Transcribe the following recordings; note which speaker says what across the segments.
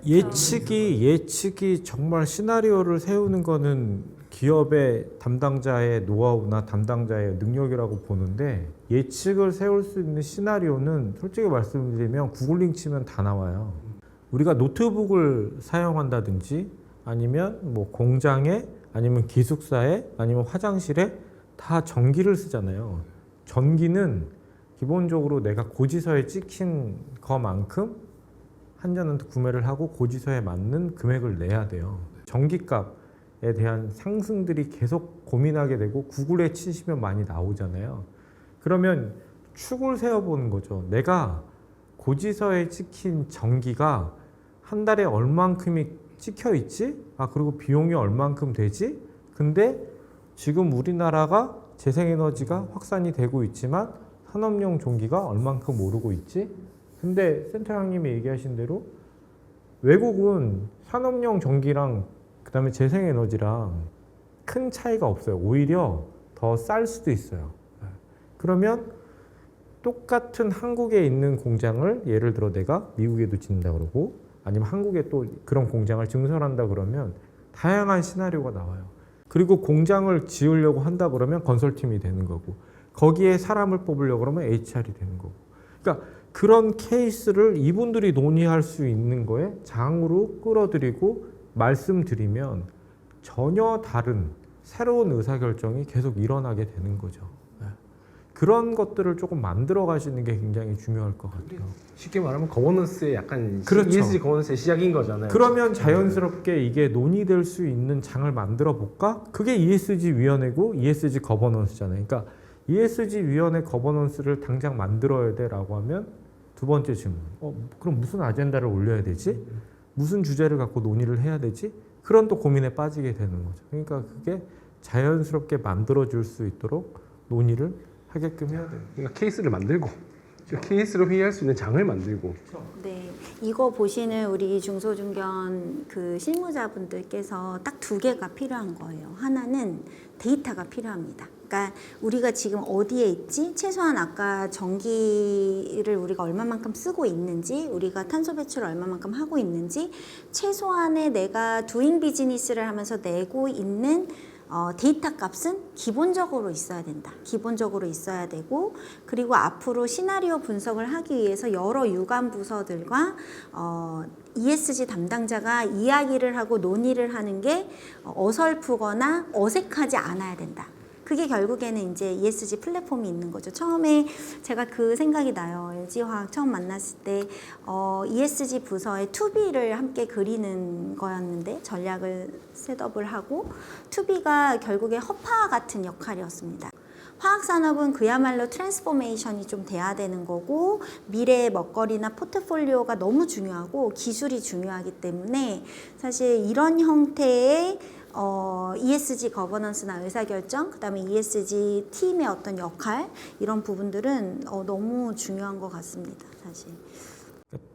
Speaker 1: 예측이 정말 시나리오를 세우는 거는 기업의 담당자의 노하우나 담당자의 능력이라고 보는데, 예측을 세울 수 있는 시나리오는 솔직히 말씀드리면 구글링 치면 다 나와요. 우리가 노트북을 사용한다든지 아니면 뭐 공장에 아니면 기숙사에 아니면 화장실에 다 전기를 쓰잖아요. 전기는 기본적으로 내가 고지서에 찍힌 것만큼 한전한테 구매를 하고 고지서에 맞는 금액을 내야 돼요. 전기값에 대한 상승들이 계속 고민하게 되고 구글에 치시면 많이 나오잖아요. 그러면 축을 세워보는 거죠. 내가 고지서에 찍힌 전기가 한 달에 얼만큼이 찍혀 있지? 그리고 비용이 얼만큼 되지? 근데 지금 우리나라가 재생에너지가 확산이 되고 있지만 산업용 전기가 얼만큼 오르고 있지? 근데 센터장님이 얘기하신 대로 외국은 산업용 전기랑 그다음에 재생에너지랑 큰 차이가 없어요. 오히려 더 쌀 수도 있어요. 그러면 똑같은 한국에 있는 공장을 예를 들어 내가 미국에도 짓는다 그러고 아니면 한국에 또 그런 공장을 증설한다 그러면 다양한 시나리오가 나와요. 그리고 공장을 지으려고 한다 그러면 건설팀이 되는 거고 거기에 사람을 뽑으려고 그러면 HR이 되는 거고. 그러니까 그런 케이스를 이분들이 논의할 수 있는 거에 장으로 끌어들이고 말씀드리면 전혀 다른 새로운 의사결정이 계속 일어나게 되는 거죠. 그런 것들을 조금 만들어 가시는 게 굉장히 중요할 것 같아요.
Speaker 2: 쉽게 말하면 거버넌스의 약간
Speaker 1: 그렇죠.
Speaker 2: ESG 거버넌스의 시작인 거잖아요.
Speaker 1: 그러면 자연스럽게 이게 논의될 수 있는 장을 만들어 볼까? 그게 ESG 위원회고 ESG 거버넌스잖아요. 그러니까 ESG 위원회 거버넌스를 당장 만들어야 돼라고 하면 두 번째 질문. 그럼 무슨 아젠다를 올려야 되지? 무슨 주제를 갖고 논의를 해야 되지? 그런 또 고민에 빠지게 되는 거죠. 그러니까 그게 자연스럽게 만들어 줄 수 있도록 논의를 하게끔 해야 돼요.
Speaker 2: 그러니까 케이스를 만들고 케이스로 회의할 수 있는 장을 만들고.
Speaker 3: 네, 이거 보시는 우리 중소중견 그 실무자분들께서 딱 두 개가 필요한 거예요. 하나는 데이터가 필요합니다. 그러니까 우리가 지금 어디에 있지? 최소한 아까 전기를 우리가 얼마만큼 쓰고 있는지, 우리가 탄소 배출을 얼마만큼 하고 있는지, 최소한의 내가 두잉 비즈니스를 하면서 내고 있는 데이터 값은 기본적으로 있어야 된다. 기본적으로 있어야 되고, 그리고 앞으로 시나리오 분석을 하기 위해서 여러 유관 부서들과 ESG 담당자가 이야기를 하고 논의를 하는 게 어설프거나 어색하지 않아야 된다. 그게 결국에는 이제 ESG 플랫폼이 있는 거죠. 처음에 제가 그 생각이 나요. LG화학 처음 만났을 때 ESG 부서의 투비를 함께 그리는 거였는데 전략을 셋업을 하고 투비가 결국에 허파 같은 역할이었습니다. 화학산업은 그야말로 트랜스포메이션이 좀 돼야 되는 거고 미래의 먹거리나 포트폴리오가 너무 중요하고 기술이 중요하기 때문에 사실 이런 형태의 ESG 거버넌스나 의사결정, 그 다음에 ESG 팀의 어떤 역할 이런 부분들은 너무 중요한 것 같습니다. 사실.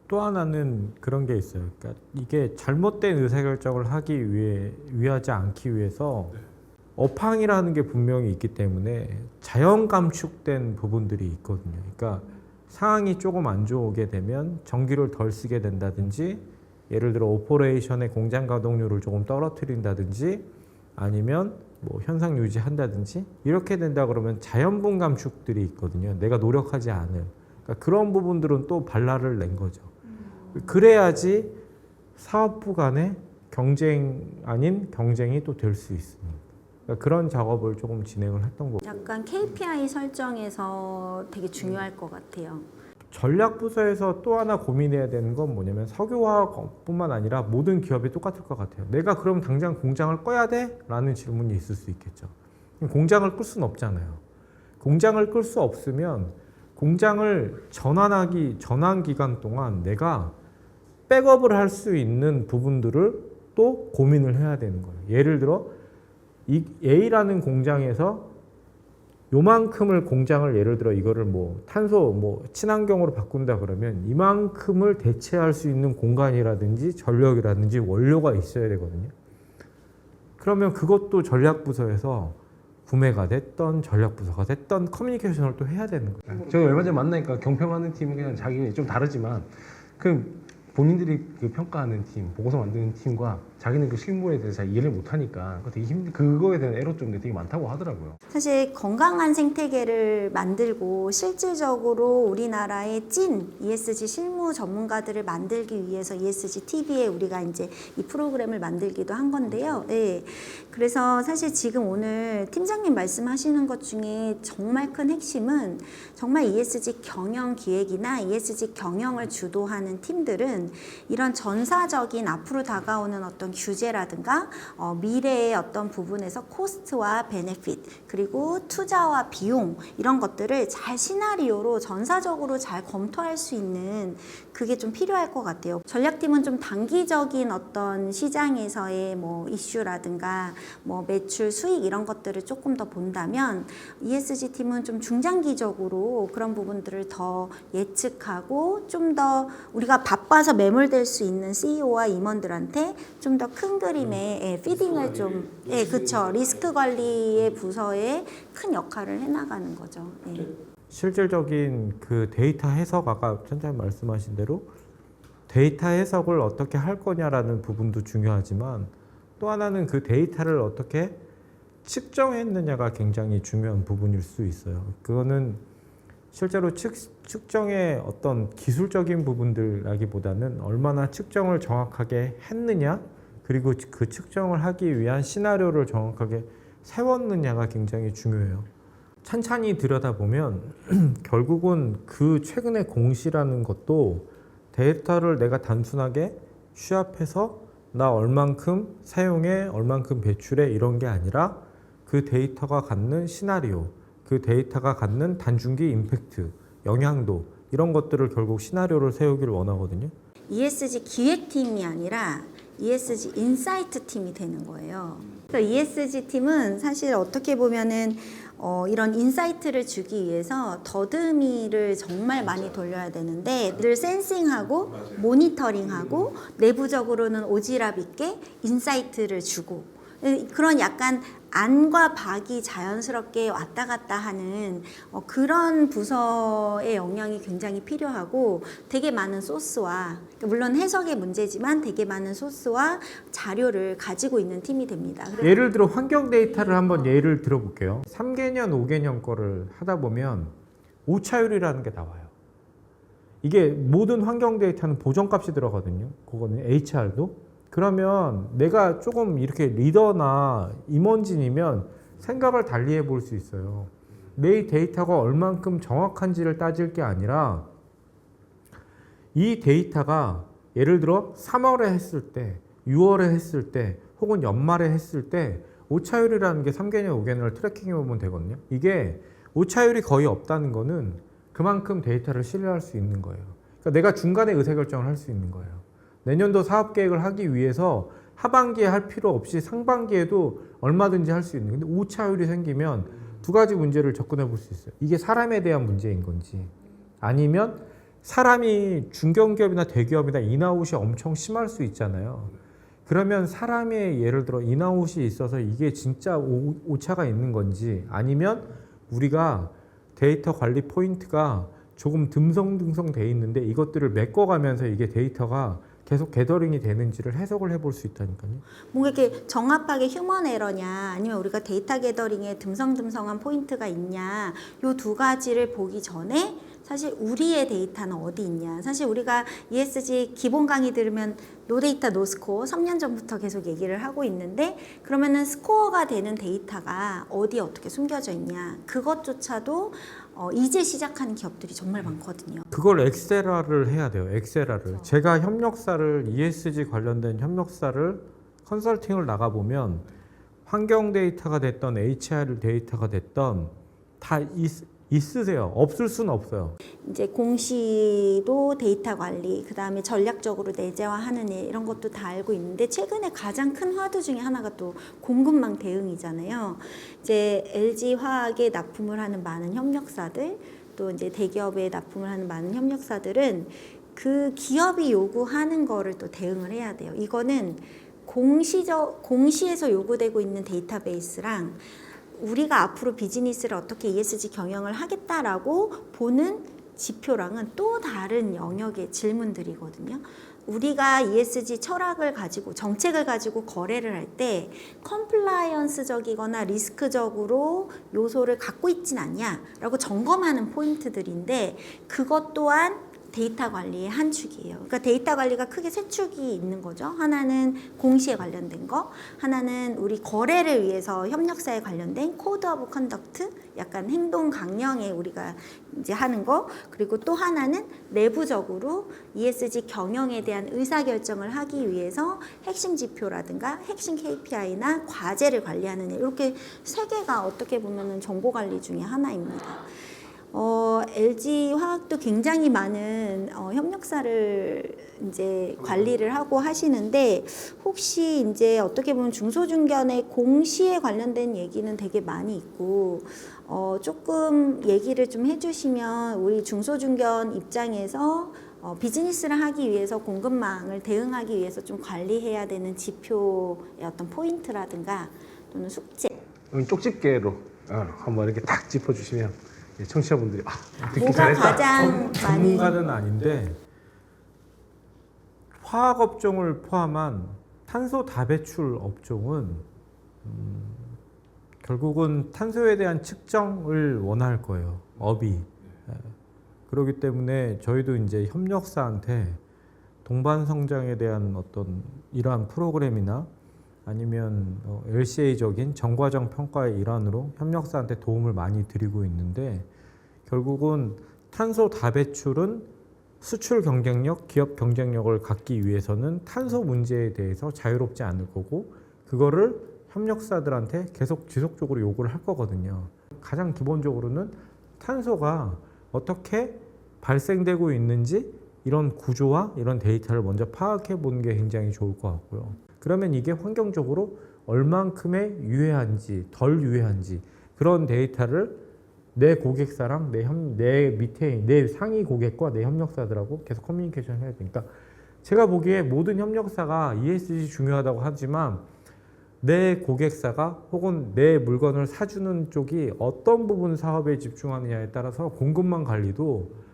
Speaker 1: 또 하나는 그런 게 있어요. 그러니까 이게 잘못된 의사결정을 위하지 않기 위해서 업황이라는 게 분명히 있기 때문에 자연 감축된 부분들이 있거든요. 그러니까 상황이 조금 안 좋게 되면 전기를 덜 쓰게 된다든지 예를 들어 오퍼레이션의 공장 가동률을 조금 떨어뜨린다든지 아니면 뭐 현상 유지한다든지 이렇게 된다 그러면 자연분 감축들이 있거든요. 내가 노력하지 않을. 그러니까 그런 부분들은 또 발랄을 낸 거죠. 그래야지 사업부 간의 경쟁 아닌 경쟁이 또 될 수 있습니다. 그러니까 그런 작업을 조금 진행을 했던 거고.
Speaker 3: 약간 KPI 설정에서 되게 중요할 것 같아요.
Speaker 1: 전략부서에서 또 하나 고민해야 되는 건 뭐냐면 석유화학뿐만 아니라 모든 기업이 똑같을 것 같아요. 내가 그럼 당장 공장을 꺼야 돼? 라는 질문이 있을 수 있겠죠. 공장을 끌 수는 없잖아요. 공장을 끌 수 없으면 공장을 전환 기간 동안 내가 백업을 할 수 있는 부분들을 또 고민을 해야 되는 거예요. 예를 들어 이 A라는 공장에서 요만큼을 공장을 예를 들어 이거를 뭐 탄소 뭐 친환경으로 바꾼다 그러면 이만큼을 대체할 수 있는 공간이라든지 전력이라든지 원료가 있어야 되거든요. 그러면 그것도 전략부서에서 구매가 됐던 전략부서가 됐던 커뮤니케이션을 또 해야 되는 거예요.
Speaker 2: 제가 얼마 전에 만나니까 경평하는 팀은 그냥 자기는 좀 다르지만 그 본인들이 그 평가하는 팀, 보고서 만드는 팀과 자기는 그 실무에 대해서 잘 이해를 못하니까 되게 그거에 대한 애로점들이 되게 많다고 하더라고요.
Speaker 3: 사실 건강한 생태계를 만들고 실질적으로 우리나라의 찐 ESG 실무 전문가들을 만들기 위해서 ESG TV에 우리가 이제 이 프로그램을 만들기도 한 건데요. 네. 그래서 사실 지금 오늘 팀장님 말씀하시는 것 중에 정말 큰 핵심은 정말 ESG 경영 기획이나 ESG 경영을 주도하는 팀들은 이런 전사적인 앞으로 다가오는 어떤 규제라든가 미래의 어떤 부분에서 코스트와 베네핏 그리고 투자와 비용 이런 것들을 잘 시나리오로 전사적으로 잘 검토할 수 있는 그게 좀 필요할 것 같아요. 전략팀은 좀 단기적인 어떤 시장에서의 뭐 이슈라든가 뭐 매출 수익 이런 것들을 조금 더 본다면 ESG 팀은 좀 중장기적으로 그런 부분들을 더 예측하고 좀 더 우리가 바빠서 매몰될 수 있는 CEO와 임원들한테 좀 더 큰 그림의 피딩을 좀 그쵸 리스크 관리의 부서에 큰 역할을 해나가는 거죠.
Speaker 1: 실질적인 그 데이터 해석 아까 천장님 말씀하신 대로 데이터 해석을 어떻게 할 거냐라는 부분도 중요하지만 또 하나는 그 데이터를 어떻게 측정했느냐가 굉장히 중요한 부분일 수 있어요. 그거는 실제로 측정의 어떤 기술적인 부분들라기보다는 얼마나 측정을 정확하게 했느냐 그리고 그 측정을 하기 위한 시나리오를 정확하게 세웠느냐가 굉장히 중요해요. 찬찬히 들여다보면 결국은 그 최근의 공시라는 것도 데이터를 내가 단순하게 취합해서 나 얼만큼 사용해 얼만큼 배출해 이런 게 아니라 그 데이터가 갖는 시나리오 그 데이터가 갖는 단중기 임팩트 영향도 이런 것들을 결국 시나리오를 세우기를 원하거든요.
Speaker 3: ESG 기획팀이 아니라 ESG 인사이트 팀이 되는 거예요. 그래서 ESG 팀은 사실 어떻게 보면은 이런 인사이트를 주기 위해서 더듬이를 정말 많이 돌려야 되는데 늘 센싱하고 모니터링하고 내부적으로는 오지랖 있게 인사이트를 주고 그런 약간 안과 박이 자연스럽게 왔다 갔다 하는 그런 부서의 역량이 굉장히 필요하고 되게 많은 소스와 물론 해석의 문제지만 되게 많은 소스와 자료를 가지고 있는 팀이 됩니다.
Speaker 1: 예를 들어 환경 데이터를 한번 예를 들어볼게요. 3개년, 5개년 거를 하다 보면 오차율이라는 게 나와요. 이게 모든 환경 데이터는 보정값이 들어가거든요. 그거는 HR도. 그러면 내가 조금 이렇게 리더나 임원진이면 생각을 달리 해볼 수 있어요. 내 데이터가 얼만큼 정확한지를 따질 게 아니라 이 데이터가 예를 들어 3월에 했을 때, 6월에 했을 때, 혹은 연말에 했을 때 오차율이라는 게 3개년, 5개년을 트래킹해 보면 되거든요. 이게 오차율이 거의 없다는 거는 그만큼 데이터를 신뢰할 수 있는 거예요. 그러니까 내가 중간에 의사결정을 할 수 있는 거예요. 내년도 사업 계획을 하기 위해서 하반기에 할 필요 없이 상반기에도 얼마든지 할 수 있는. 근데 오차율이 생기면 두 가지 문제를 접근해 볼 수 있어요. 이게 사람에 대한 문제인 건지 아니면 사람이 중견기업이나 대기업이나 인아웃이 엄청 심할 수 있잖아요. 그러면 사람의 예를 들어 인아웃이 있어서 이게 진짜 오차가 있는 건지 아니면 우리가 데이터 관리 포인트가 조금 듬성듬성 돼 있는데 이것들을 메꿔가면서 이게 데이터가 계속 게더링이 되는지를 해석을 해볼 수 있다니까요.
Speaker 3: 뭔가 이렇게 정합하게 휴먼 에러냐 아니면 우리가 데이터 게더링에 듬성듬성한 포인트가 있냐 요 두 가지를 보기 전에 사실 우리의 데이터는 어디 있냐. 사실 우리가 ESG 기본 강의 들으면 노 데이터 노 스코어 3년 전부터 계속 얘기를 하고 있는데 그러면은 스코어가 되는 데이터가 어디에 어떻게 숨겨져 있냐. 그것조차도 이제 시작하는 기업들이 정말 많거든요.
Speaker 1: 그걸 엑셀화를 해야 돼요. 엑셀화를.
Speaker 3: 그렇죠.
Speaker 1: 제가 협력사를 ESG 관련된 협력사를 컨설팅을 나가보면 환경 데이터가 됐던 HR 데이터가 됐던 다 있으세요. 없을 수는 없어요.
Speaker 3: 이제 공시도 데이터 관리, 그 다음에 전략적으로 내재화하는 일 이런 것도 다 알고 있는데 최근에 가장 큰 화두 중에 하나가 또 공급망 대응이잖아요. 이제 LG 화학에 납품을 하는 많은 협력사들, 또 이제 대기업에 납품을 하는 많은 협력사들은 그 기업이 요구하는 거를 또 대응을 해야 돼요. 이거는 공시에서 요구되고 있는 데이터베이스랑 우리가 앞으로 비즈니스를 어떻게 ESG 경영을 하겠다라고 보는 지표랑은 또 다른 영역의 질문들이거든요. 우리가 ESG 철학을 가지고 정책을 가지고 거래를 할 때 컴플라이언스적이거나 리스크적으로 요소를 갖고 있진 않냐라고 점검하는 포인트들인데 그것 또한 데이터 관리의 한 축이에요. 그러니까 데이터 관리가 크게 세 축이 있는 거죠. 하나는 공시에 관련된 거, 하나는 우리 거래를 위해서 협력사에 관련된 코드 오브 컨덕트, 약간 행동 강령에 우리가 이제 하는 거, 그리고 또 하나는 내부적으로 ESG 경영에 대한 의사결정을 하기 위해서 핵심 지표라든가 핵심 KPI나 과제를 관리하는 일, 이렇게 세 개가 어떻게 보면은 정보 관리 중에 하나입니다. LG 화학도 굉장히 많은 협력사를 이제 관리를 하고 하시는데 혹시 이제 어떻게 보면 중소중견의 공시에 관련된 얘기는 되게 많이 있고 조금 얘기를 좀 해주시면 우리 중소중견 입장에서 비즈니스를 하기 위해서 공급망을 대응하기 위해서 좀 관리해야 되는 지표의 어떤 포인트라든가 또는 숙제.
Speaker 2: 쪽집게로 한번 이렇게 딱 짚어주시면 청취자분들이 듣기
Speaker 3: 뭐가
Speaker 2: 잘했다.
Speaker 3: 가장 많이
Speaker 1: 전문가는 아닌데 화학 업종을 포함한 탄소 다배출 업종은 결국은 탄소에 대한 측정을 원할 거예요. 업이. 그렇기 때문에 저희도 이제 협력사한테 동반 성장에 대한 어떤 이러한 프로그램이나 아니면 LCA적인 정과정 평가의 일환으로 협력사한테 도움을 많이 드리고 있는데 결국은 탄소 다배출은 수출 경쟁력, 기업 경쟁력을 갖기 위해서는 탄소 문제에 대해서 자유롭지 않을 거고 그거를 협력사들한테 계속 지속적으로 요구를 할 거거든요. 가장 기본적으로는 탄소가 어떻게 발생되고 있는지 이런 구조와 이런 데이터를 먼저 파악해 보는 게 굉장히 좋을 것 같고요. 그러면 이게 환경적으로 얼만큼의 유해한지 덜 유해한지 그런 데이터를 내 고객사랑 내 밑에 내 상위 고객과 내 협력사들하고 계속 커뮤니케이션을 해야 되니까 제가 보기에 모든 협력사가 ESG 중요하다고 하지만 내 고객사가 혹은 내 물건을 사주는 쪽이 어떤 부분 사업에 집중하느냐에 따라서 공급망 관리도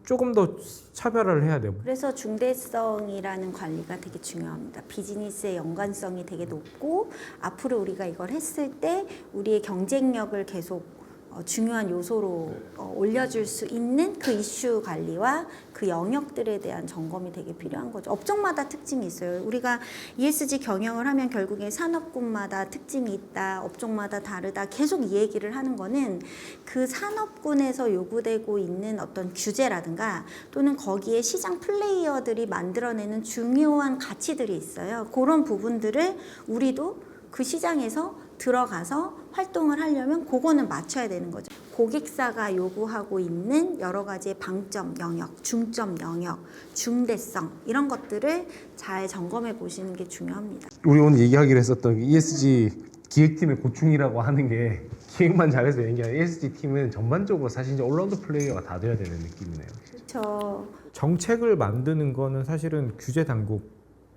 Speaker 1: 조금 더 차별화를 해야 돼요.
Speaker 3: 그래서 중대성이라는 관리가 되게 중요합니다. 비즈니스의 연관성이 되게 높고 앞으로 우리가 이걸 했을 때 우리의 경쟁력을 계속 중요한 요소로 올려줄 수 있는 그 이슈 관리와 그 영역들에 대한 점검이 되게 필요한 거죠. 업종마다 특징이 있어요. 우리가 ESG 경영을 하면 결국에 산업군마다 특징이 있다, 업종마다 다르다 계속 이 얘기를 하는 거는 그 산업군에서 요구되고 있는 어떤 규제라든가 또는 거기에 시장 플레이어들이 만들어내는 중요한 가치들이 있어요. 그런 부분들을 우리도 그 시장에서 들어가서 활동을 하려면 그거는 맞춰야 되는 거죠. 고객사가 요구하고 있는 여러 가지의 방점 영역, 중점 영역, 중대성 이런 것들을 잘 점검해 보시는 게 중요합니다.
Speaker 2: 우리 오늘 얘기하기로 했었던 ESG 기획팀의 고충이라고 하는 게 기획만 잘해서 되는 게 아니라 ESG 팀은 전반적으로 사실 이제 올라운드 플레이어가 다 돼야 되는 느낌이네요.
Speaker 3: 그렇죠.
Speaker 1: 정책을 만드는 거는 사실은 규제 당국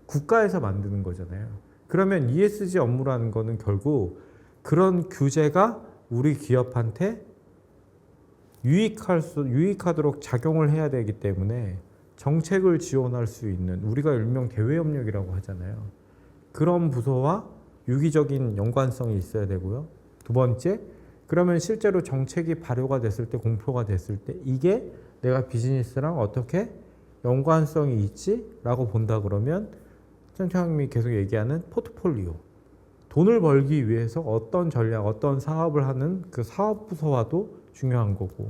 Speaker 1: 국가에서 만드는 거잖아요. 그러면 ESG 업무라는 거는 결국 그런 규제가 우리 기업한테 유익하도록 작용을 해야 되기 때문에 정책을 지원할 수 있는 우리가 일명 대외협력이라고 하잖아요. 그런 부서와 유기적인 연관성이 있어야 되고요. 두 번째, 그러면 실제로 정책이 발효가 됐을 때 공표가 됐을 때 이게 내가 비즈니스랑 어떻게 연관성이 있지? 라고 본다 그러면 청장님이 계속 얘기하는 포트폴리오 돈을 벌기 위해서 어떤 전략, 어떤 사업을 하는 그 사업 부서와도 중요한 거고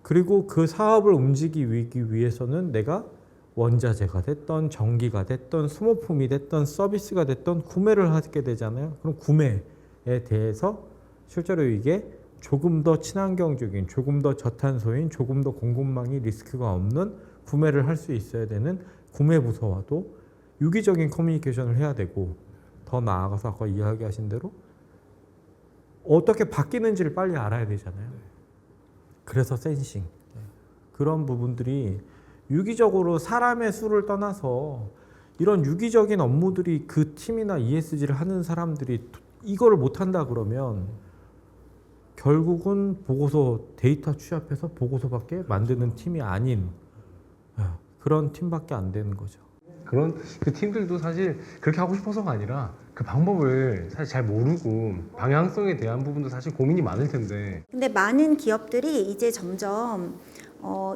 Speaker 1: 그리고 그 사업을 움직이기 위해서는 내가 원자재가 됐던 전기가 됐던 소모품이 됐던 서비스가 됐던 구매를 하게 되잖아요. 그럼 구매에 대해서 실제로 이게 조금 더 친환경적인, 조금 더 저탄소인, 조금 더 공급망이 리스크가 없는 구매를 할 수 있어야 되는 구매 부서와도 유기적인 커뮤니케이션을 해야 되고 더 나아가서 아까 이야기하신 대로 어떻게 바뀌는지를 빨리 알아야 되잖아요. 그래서 센싱 그런 부분들이 유기적으로 사람의 수를 떠나서 이런 유기적인 업무들이 그 팀이나 ESG를 하는 사람들이 이거를 못한다 그러면 결국은 보고서 데이터 취합해서 보고서밖에 만드는 팀이 아닌 그런 팀밖에 안 되는 거죠.
Speaker 2: 그런 그 팀들도 사실 그렇게 하고 싶어서가 아니라 그 방법을 사실 잘 모르고 방향성에 대한 부분도 사실 고민이 많을 텐데.
Speaker 3: 근데 많은 기업들이 이제 점점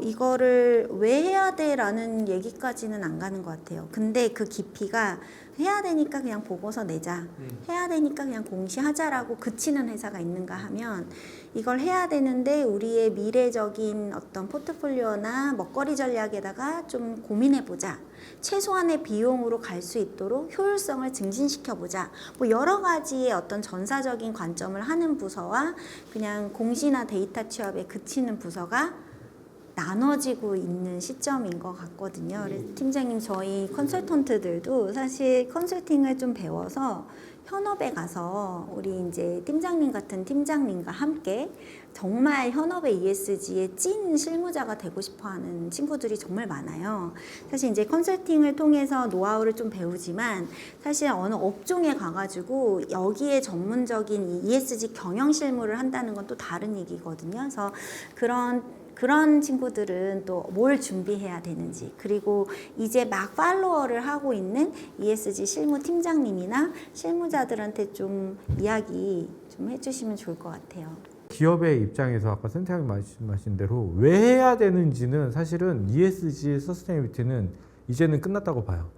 Speaker 3: 이거를 왜 해야 돼라는 얘기까지는 안 가는 것 같아요. 근데 그 깊이가 해야 되니까 그냥 보고서 내자, 해야 되니까 그냥 공시하자라고 그치는 회사가 있는가 하면 이걸 해야 되는데 우리의 미래적인 어떤 포트폴리오나 먹거리 전략에다가 좀 고민해보자. 최소한의 비용으로 갈 수 있도록 효율성을 증진시켜보자. 뭐 여러 가지의 어떤 전사적인 관점을 하는 부서와 그냥 공시나 데이터 취업에 그치는 부서가 나눠지고 있는 시점인 것 같거든요. 그래서 팀장님, 저희 컨설턴트들도 사실 컨설팅을 좀 배워서 현업에 가서 우리 이제 팀장님 같은 팀장님과 함께 정말 현업의 ESG의 찐 실무자가 되고 싶어 하는 친구들이 정말 많아요. 사실 이제 컨설팅을 통해서 노하우를 좀 배우지만 사실 어느 업종에 가가지고 여기에 전문적인 이 ESG 경영 실무를 한다는 건 또 다른 얘기거든요. 그래서 그런 친구들은 또 뭘 준비해야 되는지, 그리고 이제 막 팔로워를 하고 있는 ESG 실무 팀장님이나 실무자들한테 좀 이야기 좀 해주시면 좋을 것 같아요.
Speaker 1: 기업의 입장에서 아까 선생님이 말씀하신 대로 왜 해야 되는지는 사실은 ESG 서스테이너빌리티는 이제는 끝났다고 봐요.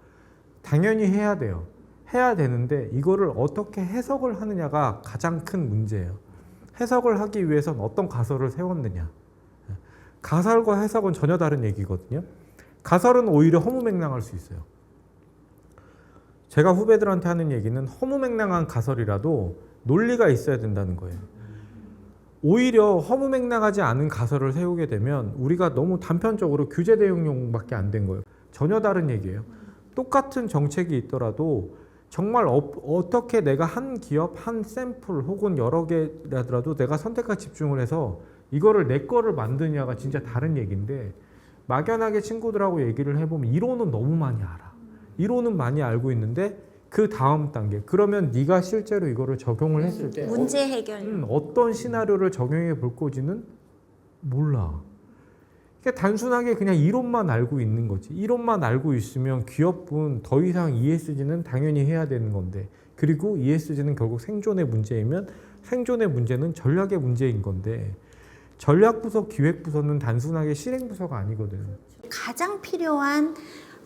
Speaker 1: 당연히 해야 돼요. 해야 되는데 이거를 어떻게 해석을 하느냐가 가장 큰 문제예요. 해석을 하기 위해선 어떤 가설을 세웠느냐. 가설과 해석은 전혀 다른 얘기거든요. 가설은 오히려 허무맹랑할 수 있어요. 제가 후배들한테 하는 얘기는 허무맹랑한 가설이라도 논리가 있어야 된다는 거예요. 오히려 허무맹랑하지 않은 가설을 세우게 되면 우리가 너무 단편적으로 규제 대응용밖에 안 된 거예요. 전혀 다른 얘기예요. 똑같은 정책이 있더라도 정말 어떻게 내가 한 기업, 한 샘플 혹은 여러 개라도 내가 선택과 집중을 해서 이거를 내 거를 만드냐가 진짜 다른 얘기인데, 막연하게 친구들하고 얘기를 해보면 이론은 너무 많이 알아. 이론은 많이 알고 있는데 그 다음 단계, 그러면 네가 실제로 이거를 적용을 했을 때
Speaker 3: 문제 해결.
Speaker 1: 어떤 시나리오를 적용해 볼 거지는 몰라. 그러니까 단순하게 그냥 이론만 알고 있는 거지. 이론만 알고 있으면 기업은 더 이상 ESG는 당연히 해야 되는 건데, 그리고 ESG는 결국 생존의 문제이면 생존의 문제는 전략의 문제인 건데, 전략부서, 기획부서는 단순하게 실행부서가 아니거든요.
Speaker 3: 가장 필요한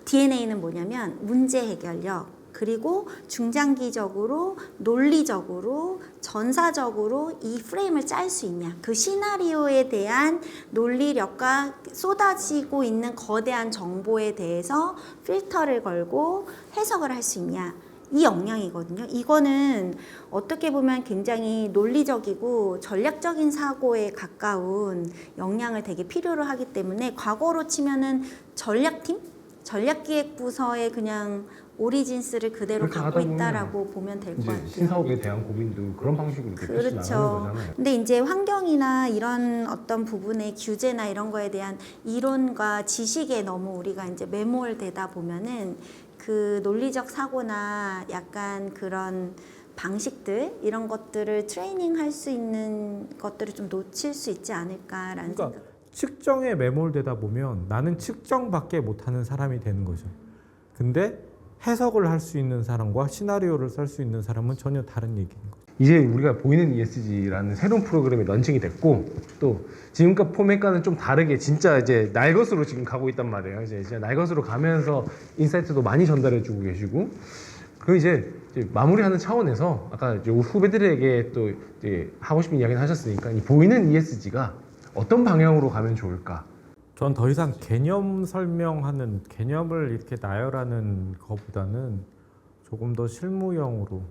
Speaker 3: DNA는 뭐냐면 문제 해결력, 그리고 중장기적으로 논리적으로 전사적으로 이 프레임을 짤 수 있냐, 그 시나리오에 대한 논리력과 쏟아지고 있는 거대한 정보에 대해서 필터를 걸고 해석을 할 수 있냐, 이 역량이거든요. 이거는 어떻게 보면 굉장히 논리적이고 전략적인 사고에 가까운 역량을 되게 필요로 하기 때문에 과거로 치면은 전략팀? 전략기획부서의 그냥 오리진스를 그대로 갖고 있다라고 보면 될 것 같아요.
Speaker 2: 신사업에 대한 고민도 그런 방식으로 이렇게 표시 나가는
Speaker 3: 그렇죠.
Speaker 2: 거잖아요.
Speaker 3: 근데 이제 환경이나 이런 어떤 부분의 규제나 이런 거에 대한 이론과 지식에 너무 우리가 이제 매몰되다 보면은 그 논리적 사고나 약간 그런 방식들, 이런 것들을 트레이닝할 수 있는 것들을 좀 놓칠 수 있지 않을까라는
Speaker 1: 그러니까
Speaker 3: 생각.
Speaker 1: 측정에 매몰되다 보면 나는 측정밖에 못하는 사람이 되는 거죠. 근데 해석을 할 수 있는 사람과 시나리오를 썰 수 있는 사람은 전혀 다른 얘기인 거죠.
Speaker 2: 이제 우리가 보이는 ESG라는 새로운 프로그램이 런칭이 됐고, 또 지금과 포맷과는 좀 다르게 진짜 이제 날 것으로 지금 가고 있단 말이에요. 이제 날 것으로 가면서 인사이트도 많이 전달해주고 계시고, 그 이제 마무리하는 차원에서 아까 이제 후배들에게 또 이제 하고 싶은 이야기는 하셨으니까, 이 보이는 ESG가 어떤 방향으로 가면 좋을까?
Speaker 1: 전 더 이상 개념 설명하는, 개념을 이렇게 나열하는 것보다는 조금 더 실무형으로,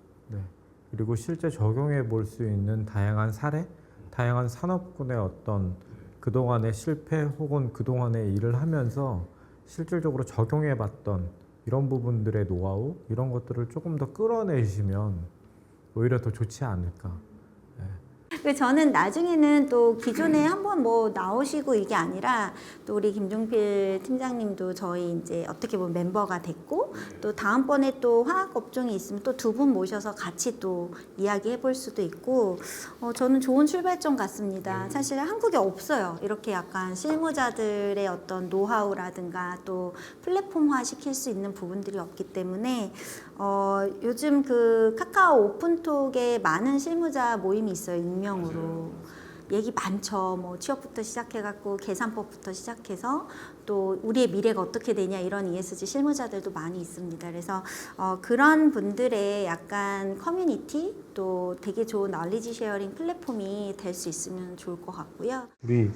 Speaker 1: 그리고 실제 적용해 볼 수 있는 다양한 사례, 다양한 산업군의 어떤 그동안의 실패 혹은 그동안의 일을 하면서 실질적으로 적용해 봤던 이런 부분들의 노하우, 이런 것들을 조금 더 끌어내시면 오히려 더 좋지 않을까.
Speaker 3: 그 저는 나중에는 또 기존에 한번 뭐 나오시고 이게 아니라 또 우리 김종필 팀장님도 저희 이제 어떻게 보면 멤버가 됐고 또 다음번에 또 화학 업종이 있으면 또 두 분 모셔서 같이 또 이야기해 볼 수도 있고 저는 좋은 출발점 같습니다. 사실 한국에 없어요. 이렇게 약간 실무자들의 어떤 노하우라든가 또 플랫폼화 시킬 수 있는 부분들이 없기 때문에 요즘 그 카카오 오픈톡에 많은 실무자 모임이 있어요. 익명으로. 얘기 많죠. 뭐 취업부터 시작해갖고 계산법부터 시작해서 또 우리의 미래가 어떻게 되냐 이런 ESG 실무자들도 많이 있습니다. 그래서 그런 분들의 약간 커뮤니티 또 되게 좋은 널리지 쉐어링 플랫폼이 될 수 있으면 좋을 것 같고요.
Speaker 2: 우리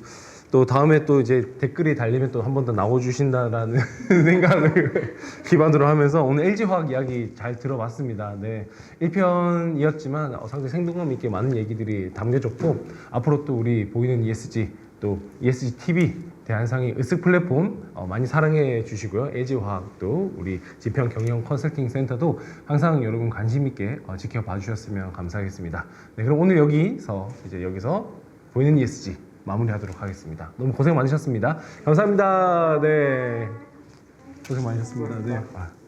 Speaker 2: 또 다음에 또 이제 댓글이 달리면 또 한 번 더 나와주신다라는 생각을 기반으로 하면서 오늘 LG화학 이야기 잘 들어봤습니다. 네, 1편이었지만 상당히 생동감 있게 많은 얘기들이 담겨졌고 앞으로 또 우리 보이는 ESG 또 ESG TV 대한상의 으쓱 플랫폼 많이 사랑해 주시고요. LG화학도 우리 지평 경영 컨설팅 센터도 항상 여러분 관심 있게 지켜봐 주셨으면 감사하겠습니다. 네, 그럼 오늘 여기서 보이는 ESG 마무리하도록 하겠습니다. 너무 고생 많으셨습니다. 감사합니다. 네, 고생 많으셨습니다. 네.